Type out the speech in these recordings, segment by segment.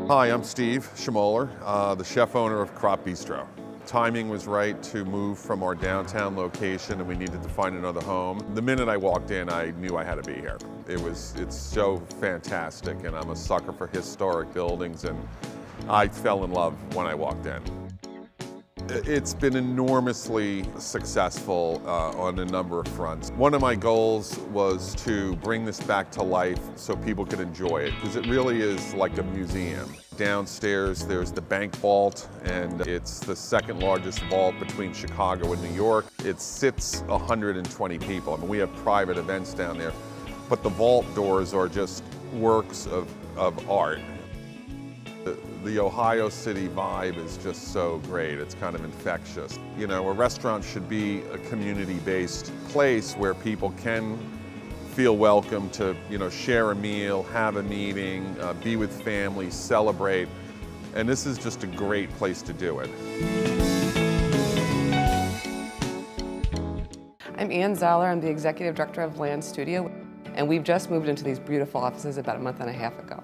Hi, I'm Steve Schmoller, the chef owner of Crop Bistro. Timing was right to move from our downtown location and we needed to find another home. The minute I walked in, I knew I had to be here. It's so fantastic, and I'm a sucker for historic buildings, and I fell in love when I walked in. It's been enormously successful on a number of fronts. One of my goals was to bring this back to life so people could enjoy it, because it really is like a museum. Downstairs there's the bank vault, and it's the second largest vault between Chicago and New York. It sits 120 people. I mean, we have private events down there, but the vault doors are just works of art. The Ohio City vibe is just so great. It's kind of infectious. You know, a restaurant should be a community-based place where people can feel welcome to, share a meal, have a meeting, be with family, celebrate. And this is just a great place to do it. I'm Ann Zoller. I'm the Executive Director of Land Studio, and we've just moved into these beautiful offices about a month and a half ago.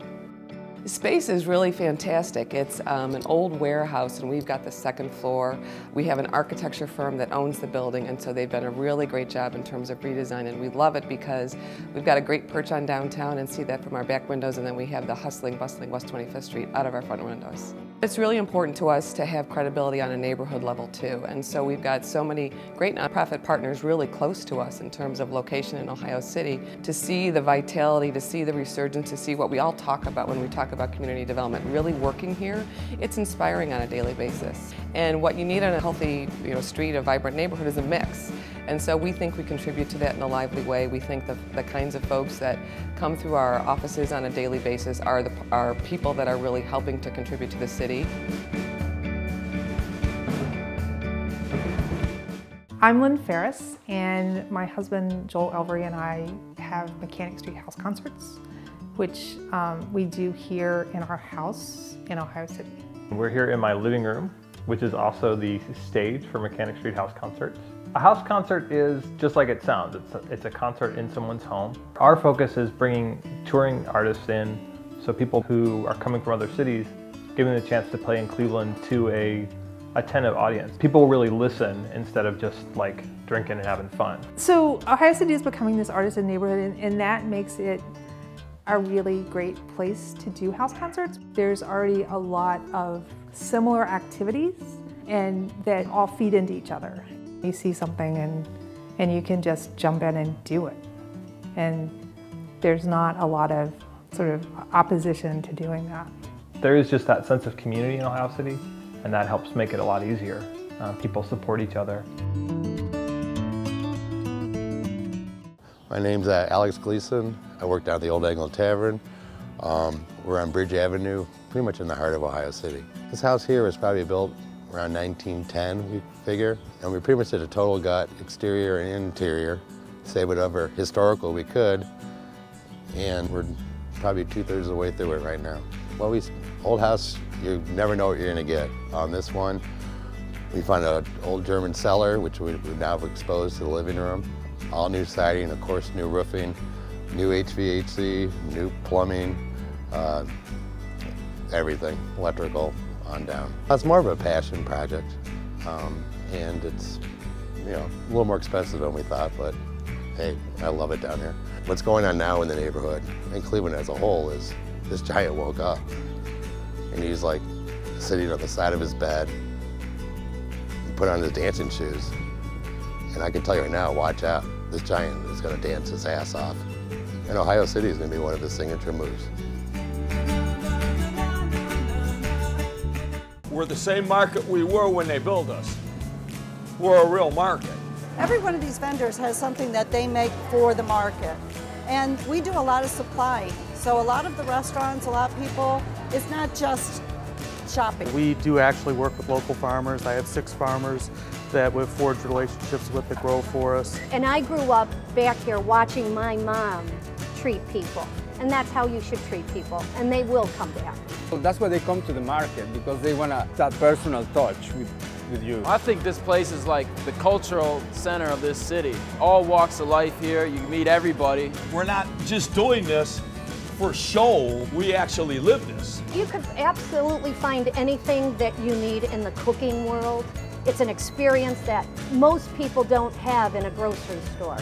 The space is really fantastic. It's an old warehouse, and we've got the second floor. We have an architecture firm that owns the building, and so they've done a really great job in terms of redesign, and we love it because we've got a great perch on downtown and see that from our back windows, and then we have the hustling, bustling West 25th Street out of our front windows. It's really important to us to have credibility on a neighborhood level too, and so we've got so many great nonprofit partners really close to us in terms of location in Ohio City to see the vitality, to see the resurgence, to see what we all talk about when we talk about community development really working here. It's inspiring on a daily basis. And what you need on a healthy street, a vibrant neighborhood, is a mix. And so we think we contribute to that in a lively way. We think the kinds of folks that come through our offices on a daily basis are people that are really helping to contribute to the city. I'm Lynn Ferris, and my husband Joel Elvery and I have Mechanic Street House Concerts, which we do here in our house in Ohio City. We're here in my living room, which is also the stage for Mechanic Street House Concerts. A house concert is just like it sounds. It's a concert in someone's home. Our focus is bringing touring artists in, so people who are coming from other cities, giving them the chance to play in Cleveland to a attentive audience. People really listen instead of just like drinking and having fun. So Ohio City is becoming this artisan neighborhood, and that makes it a really great place to do house concerts. There's already a lot of similar activities, and that all feed into each other. You see something and you can just jump in and do it. And there's not a lot of sort of opposition to doing that. There is just that sense of community in Ohio City, and that helps make it a lot easier. People support each other. My name's Alex Gleason. I work down at the Old Angle Tavern. We're on Bridge Avenue, pretty much in the heart of Ohio City. This house here was probably built around 1910, we figure, and we pretty much did a total gut, exterior and interior, save whatever historical we could, and we're probably 2/3 of the way through it right now. Well, old house, you never know what you're gonna get. On this one, we found an old German cellar, which we now have exposed to the living room. All new siding, of course, new roofing, new HVAC, new plumbing, everything, electrical on down. It's more of a passion project, and it's a little more expensive than we thought, but hey, I love it down here. What's going on now in the neighborhood, and Cleveland as a whole, is this giant woke up, and he's like sitting on the side of his bed, and put on his dancing shoes, and I can tell you right now, watch out, this giant is going to dance his ass off, and Ohio City is going to be one of his signature moves. We're the same market we were when they built us. We're a real market. Every one of these vendors has something that they make for the market. And we do a lot of supply. So a lot of the restaurants, a lot of people, it's not just shopping. We do actually work with local farmers. I have 6 farmers that we've forged relationships with that grow for us. And I grew up back here watching my mom treat people. And that's how you should treat people, and they will come back. That's why they come to the market, because they want that personal touch with you. I think this place is like the cultural center of this city. All walks of life here, you meet everybody. We're not just doing this for show. We actually live this. You could absolutely find anything that you need in the cooking world. It's an experience that most people don't have in a grocery store.